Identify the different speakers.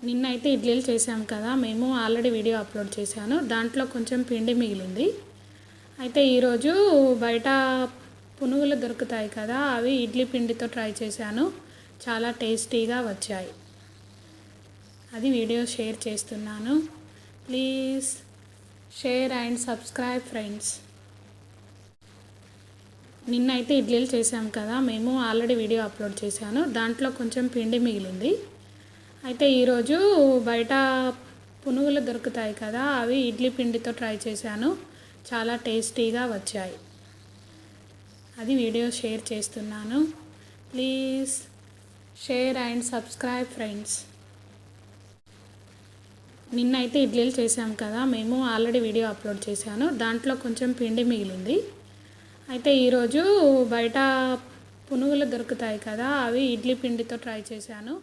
Speaker 1: నిన్నైతే ఇడ్లీలు చేసాం కదా, మేము ఆల్రెడీ వీడియో అప్లోడ్ చేశాను. దాంట్లో కొంచెం పిండి మిగిలింది. అయితే ఈరోజు బయట పునుగులు దొరుకుతాయి కదా, అవి ఇడ్లీ పిండితో ట్రై చేశాను. చాలా టేస్టీగా వచ్చాయి. అది వీడియో షేర్ చేస్తున్నాను. Please share and subscribe friends. నిన్నైతే ఇడ్లీలు చేసాం కదా, మేము ఆల్రెడీ వీడియో అప్లోడ్ చేశాను. దాంట్లో కొంచెం పిండి మిగిలింది. అయితే ఈరోజు బయట పునుగులు దొరుకుతాయి కదా, అవి ఇడ్లీ పిండితో ట్రై చేశాను. చాలా టేస్టీగా వచ్చాయి. అది వీడియో షేర్ చేస్తున్నాను. Please share and subscribe friends. నిన్నైతే ఇడ్లీలు చేసాం కదా, మేము ఆల్రెడీ వీడియో అప్లోడ్ చేశాను. దాంట్లో కొంచెం పిండి మిగిలింది. అయితే ఈరోజు బయట పునుగులు దొరుకుతాయి కదా, అవి ఇడ్లీ పిండితో ట్రై చేశాను.